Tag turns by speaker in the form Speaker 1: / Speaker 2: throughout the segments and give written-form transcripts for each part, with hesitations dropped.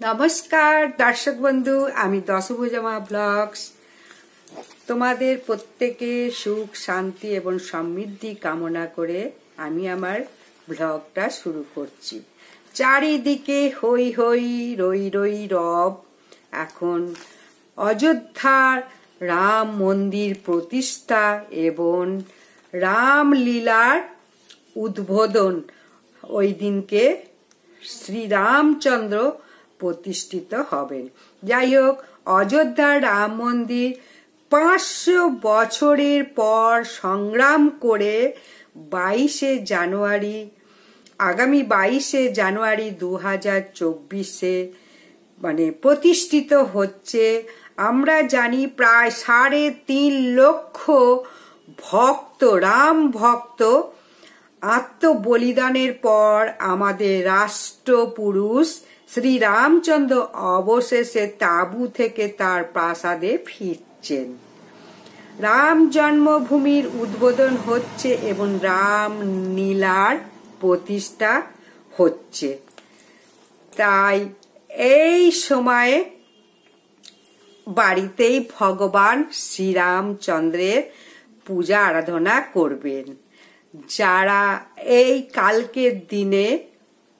Speaker 1: নমস্কার দর্শক বন্ধু, আমি দশভুজামা ব্লগস তোমাদের প্রত্যেকে সুখ শান্তি এবং সমৃদ্ধি কামনা করে আমি আমার ব্লগটা শুরু করছি। চারিদিকে হই হই রই রই রব। এখন অযোধ্যার রাম মন্দির প্রতিষ্ঠা এবং রামলীলার উদ্বোধন ওই দিনকে শ্রীরামচন্দ্র প্রতিষ্ঠিত হবেন। যাই হোক, অযোধ্যার রাম মন্দির 500 বছরের পর সংগ্রাম করে আগামী 22শে জানুয়ারি 2024 মানে প্রতিষ্ঠিত হচ্ছে। আমরা জানি প্রায় 3.5 লক্ষ ভক্ত, রাম ভক্ত আত্মবলিদানের পর আমাদের রাষ্ট্রপুরুষ শ্রী রামচন্দ্র অবশেষে তাঁবু থেকে তার প্রাসাদে ফিরছেন। রাম জন্মভূমির উদ্বোধন হচ্ছে এবং রামলীলার প্রতিষ্ঠা হচ্ছে। তাই এই সময়ে বাড়িতেই ভগবান শ্রীরামচন্দ্রের পূজা আরাধনা করবেন। যারা এই কালকের দিনে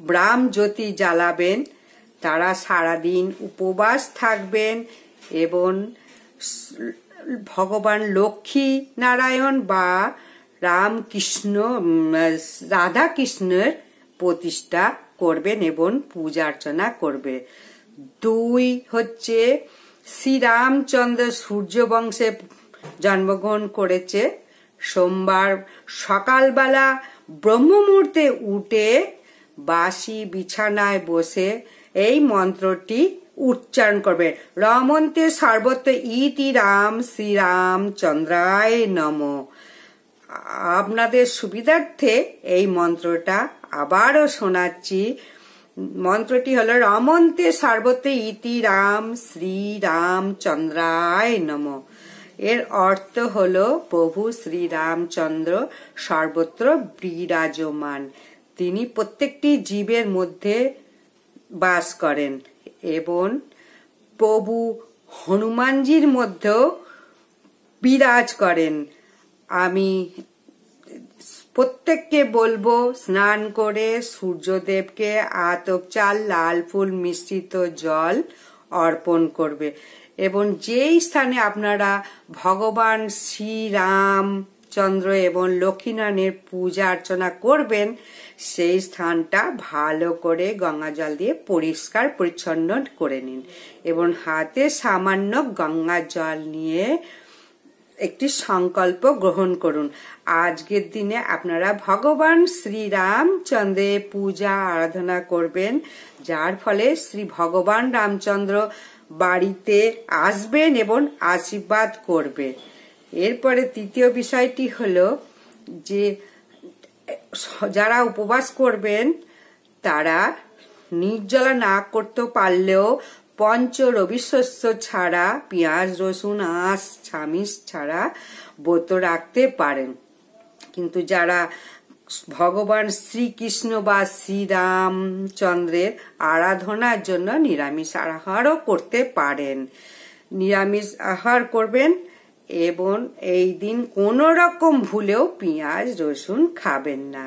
Speaker 1: ব্রাহ্ম জ্যোতি জ্বালাবেন তারা সারাদিন উপবাস থাকবেন এবং ভগবান লক্ষ্মী নারায়ণ বা রাধা কৃষ্ণের প্রতিষ্ঠা করবেন এবং পূজা অর্চনা করবে। 2 হচ্ছে শ্রীরামচন্দ্র সূর্য বংশে জন্মগ্রহণ করেছে। সোমবার সকালবেলা ব্রহ্ম মুহূর্তে উঠে বাসি বিছানায় বসে এই মন্ত্রটি উচ্চারণ করবে। রমন্তে সর্বত্র ইতি রাম শ্রীরামচন্দ্রায় নমঃ। আপনাদের সুবিধার্থে এই মন্ত্রটা আবারও শোনাচ্ছি। মন্ত্রটি হলো রমন্তে সর্বত্র ইতি রাম শ্রীরামচন্দ্রায় নমঃ। এর অর্থ হলো প্রভু শ্রীরামচন্দ্র সর্বত্র বিরাজমান। তিনি প্রত্যেকটি জীবের মধ্যে বাস করেন এবং প্রভু হনুমানজির মধ্যেও বিরাজ করেন। আমি প্রত্যেককে বলবো স্নান করে সূর্যদেবকে আতপ চাল, লাল ফুল, মিশ্রিত জল অর্পণ করবে এবং যেই স্থানে আপনারা ভগবান শ্রীরামচন্দ্র এবং লক্ষ্মীনারায়ণের পূজা অর্চনা করবেন সেই স্থানটা ভালো করে গঙ্গা জল দিয়ে পরিষ্কার পরিচ্ছন্ন করে নিন এবং হাতে সামান্য গঙ্গা জল নিয়ে একটি সংকল্প গ্রহণ করুন। আজকের দিনে আপনারা ভগবান শ্রীরামচন্দ্রের পূজা আরাধনা করবেন, যার ফলে শ্রী ভগবান রামচন্দ্র বাড়িতে আসবেন এবং আশীর্বাদ করবে। এরপরে তৃতীয় বিষয়টি হলো যে যারা উপবাস করবেন তারা নির্জলা না করতে পারলেও পঞ্চ রবি শস্য ছাড়া, পেঁয়াজ রসুন আঁশ ছামিস ছাড়া ব্রত রাখতে পারেন। কিন্তু যারা ভগবান শ্রীকৃষ্ণ বা শ্রীরামচন্দ্রের আরাধনার জন্য নিরামিষ আহারও করতে পারেন। নিরামিষ আহার করবেন এবং এই দিন কোন রকম ভুলেও পেঁয়াজ রসুন খাবেন না।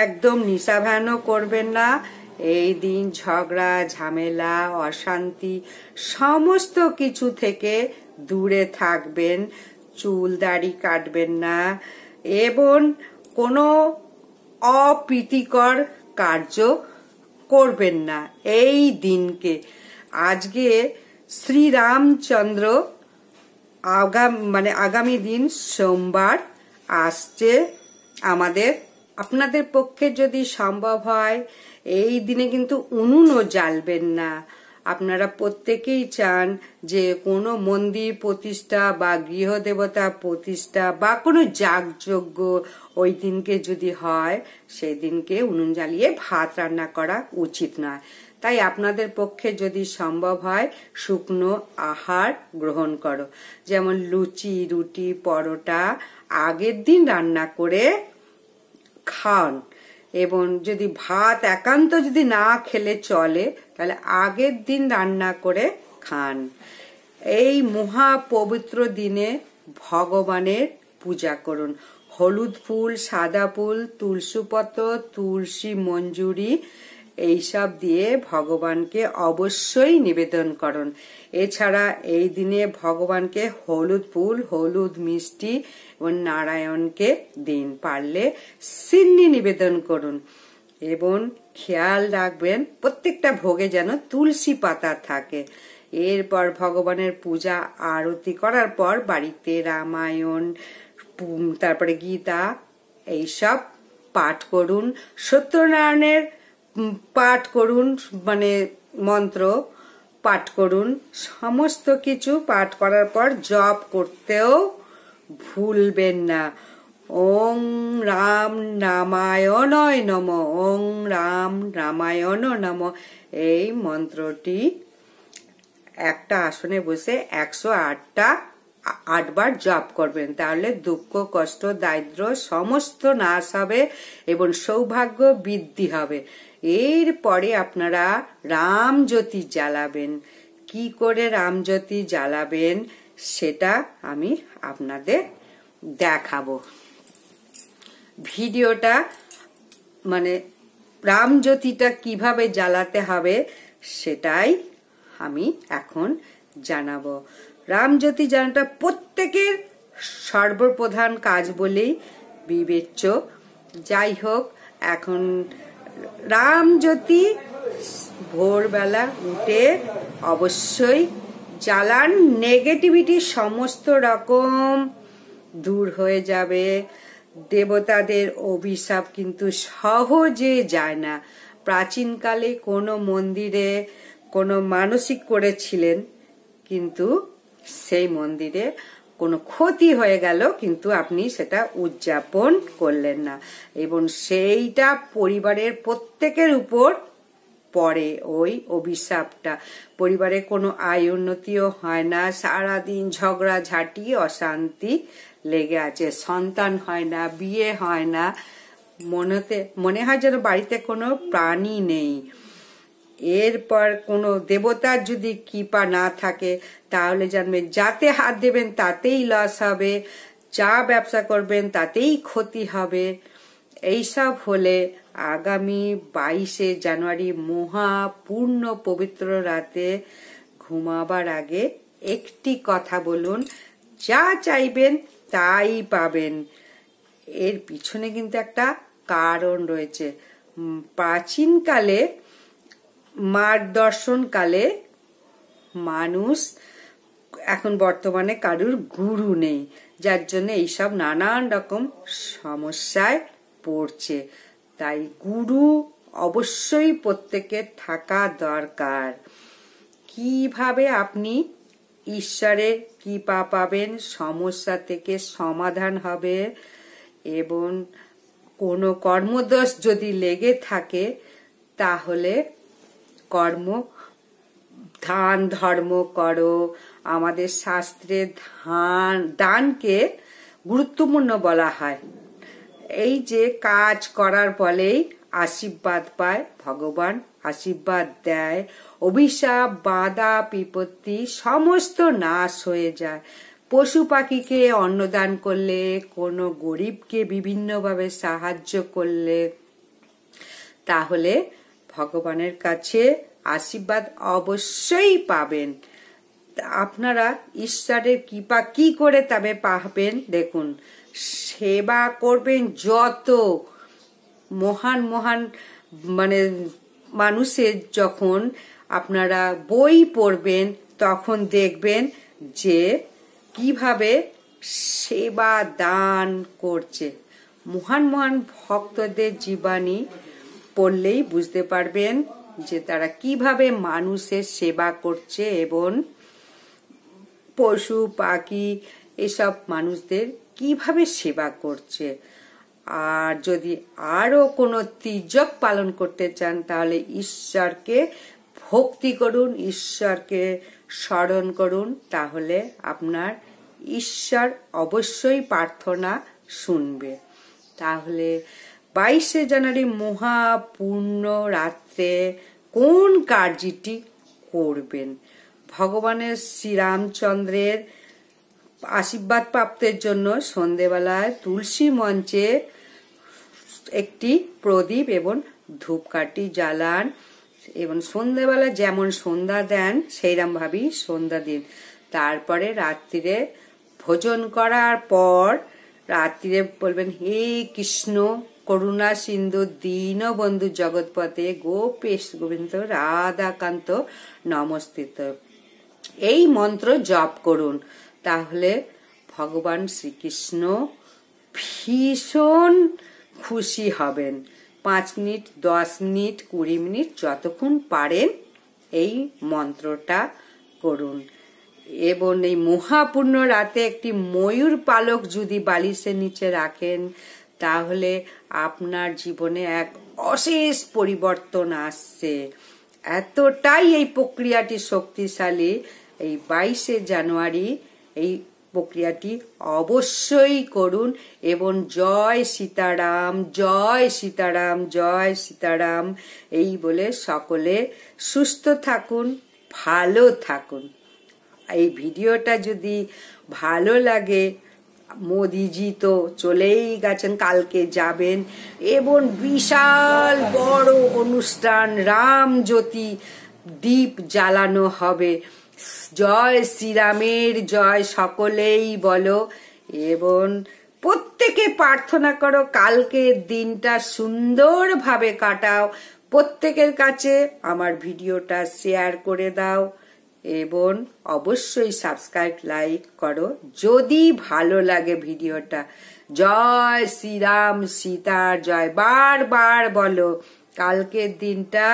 Speaker 1: একদম নিশাভানও করবেন না। এই দিন ঝগড়া ঝামেলা অশান্তি সমস্ত কিছু থেকে দূরে থাকবেন। চুল দাড়ি কাটবেন না এবং কোনো অপ্রীতিকর কার্য করবেন না এই দিনকে। আজকে শ্রীরামচন্দ্র আগামী দিন সোমবার আসছে। আপনাদের পক্ষে যদি সম্ভব হয় এই দিনে কিন্তু উনুনও জ্বালবেন না। আপনারা প্রত্যেকেই চান যে কোনো মন্দির প্রতিষ্ঠা বা গৃহদেবতা প্রতিষ্ঠা বা কোনো যাগযজ্ঞ ওই দিনকে যদি হয় সেই দিনকে উনুন জ্বালিয়ে ভাত রান্না করা উচিত নয়। তাই আপনাদের পক্ষে যদি সম্ভব হয় শুকনো আহার গ্রহণ করো, যেমন লুচি, রুটি, পরোটা আগের দিন রান্না করে খান এবং যদি ভাত একান্ত যদি না খেলে চলে তাহলে আগের দিন রান্না করে খান। এই মহা পবিত্র দিনে ভগবানের পূজা করুন। হলুদ ফুল, সাদা ফুল, তুলসী পত্র, তুলসী মঞ্জুরি এইসব দিয়ে ভগবানকে অবশ্যই নিবেদন করুন। এছাড়া এই দিনে ভগবানকে হলুদ ফুল, হলুদ মিষ্টি এবং নারায়ণকে দিন। পারলে সিন্নি নিবেদন করুন এবং খেয়াল রাখবেন প্রত্যেকটা ভোগে যেন তুলসী পাতা থাকে। এরপর ভগবানের পূজা আরতি করার পর বাড়িতে রামায়ণ, তারপরে গীতা এইসব পাঠ করুন। সত্যনারায়ণের পাঠ করুন, মানে মন্ত্র পাঠ করুন। সমস্ত কিছু পাঠ করার পর জপ করতেও ভুলবেন না। ওং রাম রামায়ণায় নমঃ, ওং রাম রামায়ণ নমঃ। এই মন্ত্রটি একটা আসনে বসে 108 বার জপ করবেন। তাহলে দুঃখ, কষ্ট, দারিদ্র সমস্ত নাশ হবে এবং সৌভাগ্য বৃদ্ধি হবে। এরপরে আপনারা রামজ্যোতি জ্বালাবেন। কি করে রামজ্যোতি জ্বালাবেন সেটা আমি আপনাদের দেখাবো। ভিডিওটা মানে রামজ্যোতিটা কিভাবে জ্বালাতে হবে সেটাই আমি এখন জানাবো। রামজ্যোতি জ্বালানোটা প্রত্যেকের সর্বপ্রধান কাজ বলেই বিবেচ্য। যাই হোক, এখন রামজ্যোতি ভোরবেলা উঠে অবশ্যই জ্বালান। নেগেটিভিটি সমস্ত রকম দূর হয়ে যাবে। দেবতাদের অভিশাপ কিন্তু সহজে যায় না। প্রাচীনকালে কোনো মন্দিরে কোনো মানসিক করেছিলেন, কিন্তু সেই মন্দিরে কোনো ক্ষতি হয়ে গেল, কিন্তু আপনি সেটা উদযাপন করলেন না এবং সেইটা পরিবারের প্রত্যেকের উপর পড়ে। ওই অভিশাপটা পরিবারে কোনো আয় উন্নতিও হয় না, সারাদিন ঝগড়া ঝাঁটি অশান্তি লেগে আছে, সন্তান হয় না, বিয়ে হয় না, মনে হয় যেন বাড়িতে কোনো প্রাণী নেই। এরপর কোনো দেবতার যদি কৃপা না থাকে তাহলে জানবেন যাতে হাত দেবেন তাতেই লস হবে, যা ব্যবসা করবেন তাতেই ক্ষতি হবে। এইসব হলে আগামী 22শে জানুয়ারি মহা পূর্ণ পবিত্র রাতে ঘুমাবার আগে একটি কথা বলুন, যা চাইবেন তাই পাবেন। এর পিছনে কিন্তু একটা কারণ রয়েছে। প্রাচীনকালে মার্গদর্শনকালে মানুষ, এখন বর্তমানে কারুর গুরু নেই, যার জন্য এইসব নানান রকম সমস্যায় পড়ছে। তাই গুরু অবশ্যই প্রত্যেকের থাকা দরকার। কিভাবে আপনি ঈশ্বরের কৃপা পাবেন, সমস্যা থেকে সমাধান হবে এবং কোনো কর্মদোষ যদি লেগে থাকে তাহলে দান ধর্ম করো। আমাদের শাস্ত্রে দানকে গুরুত্বপূর্ণ বলা হয়। এই যে কাজ করার ফলেই আশীর্বাদ পায়, ভগবান আশীর্বাদ দেয়, অভিশাপ বাধা বিপত্তি সমস্ত নাশ হয়ে যায়। পশু পাখিকে অন্নদান করলে, কোনো গরিবকে বিভিন্নভাবে সাহায্য করলে তাহলে ভগবানের কাছে আশীর্বাদ অবশ্যই পাবেন। আপনারা ঈশ্বরের কৃপা কি করে তবে পাবেন দেখুন, সেবা করবেন যত মহান মহান মানে মানুষের যখন আপনারা বই পড়বেন তখন দেখবেন যে কিভাবে সেবা দান করছে। মহান মহান ভক্তদের জীবনী পড়লেই বুঝতে পারবেন যে তারা কিভাবে মানুষের সেবা করছে এবং পশু পাখি এসব মানুষদের কিভাবে সেবা করছে। আর যদি আরো কোনো তির্যক পালন করতে চান তাহলে ঈশ্বরকে ভক্তি করুন, ঈশ্বরকে স্মরণ করুন, তাহলে আপনার ঈশ্বর অবশ্যই প্রার্থনা শুনবে। তাহলে 22শে জানুয়ারি মহাপূর্ণ রাত্রে কোন কার্যটি করবেন? ভগবানের শ্রীরামচন্দ্রের আশীর্বাদ প্রাপ্তের জন্য সন্ধেবেলায় তুলসী মঞ্চে একটি প্রদীপ এবং ধূপকাঠি জ্বালান এবং সন্ধ্যেবেলা যেমন সন্ধ্যা দেন সেইরকম ভাবেই সন্ধ্যা দিন। তারপরে রাত্রিরে ভোজন করার পর রাত্রিরে বলবেন, হে কৃষ্ণ করুণা সিন্ধু দীনবন্ধু জগৎপতে গোপেশ গোবিন্দ রাধাকান্ত নমস্তিত, এই মন্ত্র জপ করুন। তাহলে ভগবান শ্রীকৃষ্ণ ভীষণ খুশি হবেন। 5 মিনিট, 10 মিনিট, 20 মিনিট যতক্ষণ পারেন এই মন্ত্রটা করুন। এবং এই মহাপূর্ণ রাতে একটি ময়ূর পালক যদি বালিশের নিচে রাখেন তাহলে আপনার জীবনে এক অশেষ পরিবর্তন আসছে। এতটাই এই প্রক্রিয়াটি শক্তিশালী। এই 22শে জানুয়ারি এই প্রক্রিয়াটি অবশ্যই করুন এবং জয় সীতারাম, জয় সীতারাম, জয় সীতারাম এই বলে সকলে সুস্থ থাকুন, ভালো থাকুন। এই ভিডিওটা যদি ভালো লাগে, মোদিজি তো চলেই গেছেন, কালকে যাবেন এবং বিশাল বড় অনুষ্ঠান রামজ্যোতি দীপ জ্বালানো হবে। জয় শ্রীরামের জয় সকলেই বলো এবং প্রত্যেকে প্রার্থনা করো কালকের দিনটা সুন্দরভাবে কাটাও। প্রত্যেকের কাছে আমার ভিডিওটা শেয়ার করে দাও এবং অবশ্যই সাবস্ক্রাইব, লাইক করো যদি ভালো লাগে ভিডিওটা। জয় শ্রীরাম, সীতার জয় বারবার বলো। কালকের দিনটা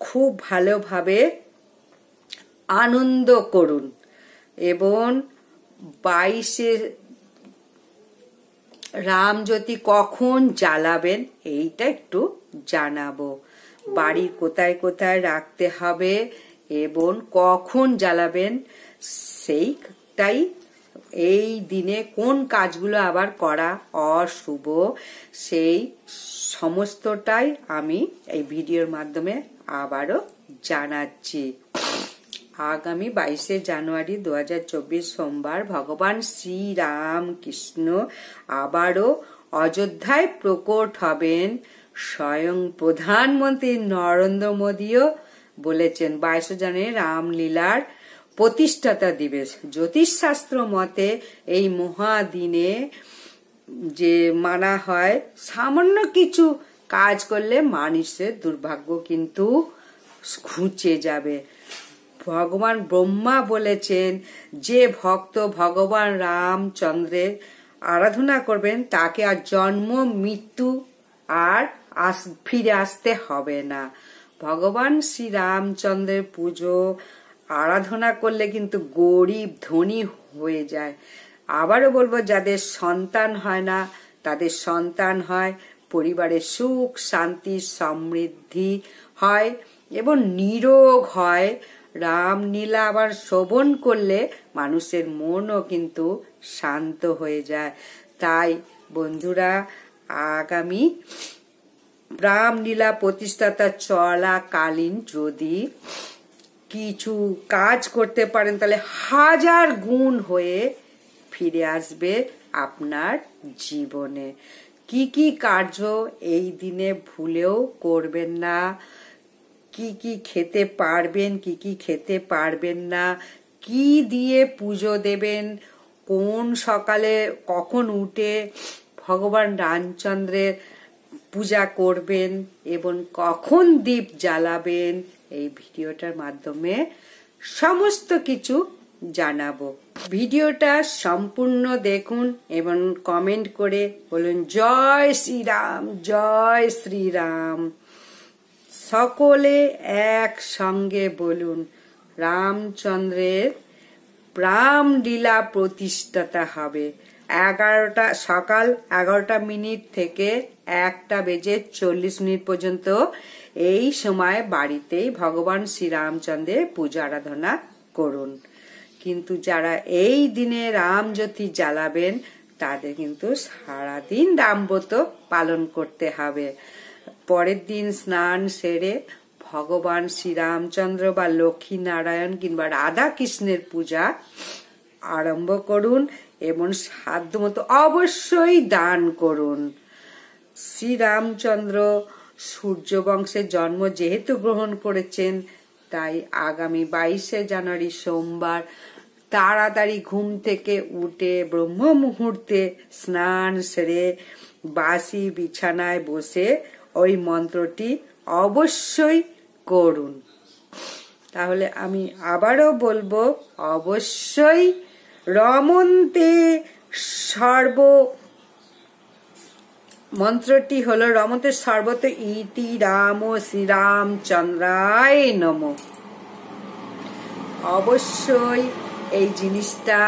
Speaker 1: খুব ভালোভাবে আনন্দ করুন এবং 22শে রামজ্যোতি কখন জ্বালাবেন এইটা একটু জানাবো। বাড়ি কোথায় কোথায় রাখতে হবে এবং কখন জ্বালাবেন সেইটাই, এই দিনে কোন কাজগুলো আবার করা অশুভ সেই সমস্তটাই আমি এই ভিডিওর মাধ্যমে আবারও জানাচ্ছি। আগামী 22শে জানুয়ারি 2024 সোমবার ভগবান শ্রীরাম কৃষ্ণ আবারও অযোধ্যায় প্রকট হবেন। স্বয়ং প্রধানমন্ত্রী নরেন্দ্র মোদীও বলেছেন 22শে জানুয়ারি রামলীলার প্রতিষ্ঠাতা দিবস। জ্যোতিষশাস্ত্র মতে এই মহাদিনে যে মানা হয় সামান্য কিছু কাজ করলে মানুষের দুর্ভাগ্য কিন্তু ঘুচে যাবে। ভগবান ব্রহ্মা বলেছেন যে ভক্ত ভগবান রামচন্দ্রের আরাধনা করবেন তাকে আর জন্ম মৃত্যু আর ফিরে আসতে হবে না। ভগবান শ্রী রামচন্দ্রের পুজো আরাধনা করলে কিন্তু গরিব ধনী হয়ে যায়। আবারও বলবো, যাদের সন্তান হয় না তাদের সন্তান হয়, পরিবারের সুখ শান্তি সমৃদ্ধি হয় এবং নিরোগ হয়। রামলীলা আবার শ্রবণ করলে মানুষের মনও কিন্তু শান্ত হয়ে যায়। তাই বন্ধুরা, আগামী রামলীলা প্রতিষ্ঠাতা চলাকালীন যদি কিছু কাজ করতে পারেন তাহলে 1000 গুণ হয়ে ফিরে আসবে আপনার জীবনে। কি কি কার্য এই দিনে ভুলেও করবেন না, কি কি খেতে পারবেন, কি কি খেতে পারবেন না, কি দিয়ে পুজো দেবেন, কোন সকালে কখন উঠে ভগবান রামচন্দ্রের পূজা করবেন এবং কখন দীপ জ্বালাবেন, এই ভিডিওটার মাধ্যমে সমস্ত কিছু জানাবো। ভিডিওটা সম্পূর্ণ দেখুন এবং কমেন্ট করে বলুন জয় শ্রীরাম, জয় শ্রীরাম। সকলে একসঙ্গে বলুন রামচন্দ্রের রামলীলা প্রতিষ্ঠাতা হবে। সকাল 11টা মিনিট থেকে 1টা বেজে 40 মিনিট পর্যন্ত এই সময় বাড়িতেই ভগবান শ্রীরামচন্দ্রের পূজা আরাধনা করুন। কিন্তু যারা এই দিনে রামজ্যোতি জ্বালাবেন তাদের কিন্তু সারাদিন দাম্পত্য পালন করতে হবে। পরের দিন স্নান সেরে ভগবান শ্রীরামচন্দ্র বা লক্ষ্মী নারায়ণ কিংবা রাধা কৃষ্ণের পূজা আরম্ভ করুন এবং সাধ্যমতো অবশ্যই দান করুন। শ্রীরামচন্দ্র সূর্য বংশের জন্ম যেহেতু গ্রহণ করেছেন, তাই আগামী 22শে জানুয়ারি সোমবার তাড়াতাড়ি ঘুম থেকে উঠে ব্রহ্ম মুহূর্তে স্নান সেরে বাসি বিছানায় বসে ওই মন্ত্রটি অবশ্যই করুন। তাহলে আমি আবারও বলবো, অবশ্যই রমন্তে সর্ব মন্ত্রটি হলো রমন্তে সর্বত ইতি রাম শ্রীরামচন্দ্রায় নমঃ। অবশ্যই এই জিনিসটা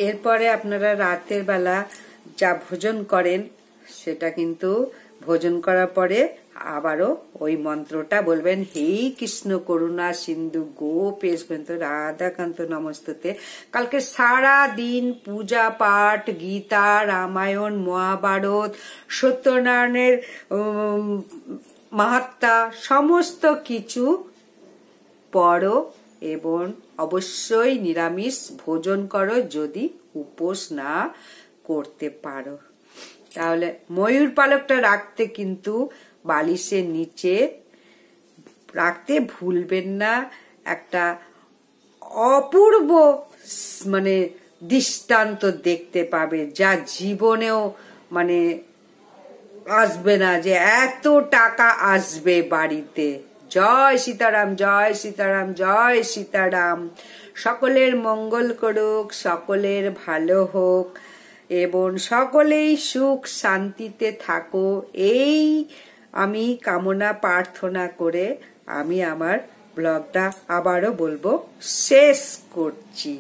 Speaker 1: এরপরে আপনারা রাতের বেলা যা ভোজন করেন সেটা কিন্তু ভোজন করার পরে আবারও ওই মন্ত্রটা বলবেন, হে কৃষ্ণ করুণা সিন্ধু গোপেশ রাধাকান্ত নমস্তুতে। কালকে সারা দিন পূজা পাঠ, গীতা, রামায়ণ, মহাভারত, সত্যনারায়ণের মাহাত্ম্য সমস্ত কিছু পড়ো এবং অবশ্যই নিরামিষ ভোজন করো যদি উপোস না করতে পারো। তাহলে ময়ূর পালকটা রাখতে কিন্তু বালিশের নিচে রাখতে ভুলবেন না। একটা অপূর্ব দৃষ্টান্ত দেখতে পাবে, যা জীবনেও আসবে না যে এত টাকা আসবে বাড়িতে। জয় সীতারাম, জয় সীতারাম, জয় সীতারাম। সকলের মঙ্গল করুক, সকলের ভালো হোক এবং সকলেই সুখ শান্তিতে থাকো, এই আমি কামনা প্রার্থনা করে আমি আমার ব্লগটা আবারও বলবো শেষ করছি।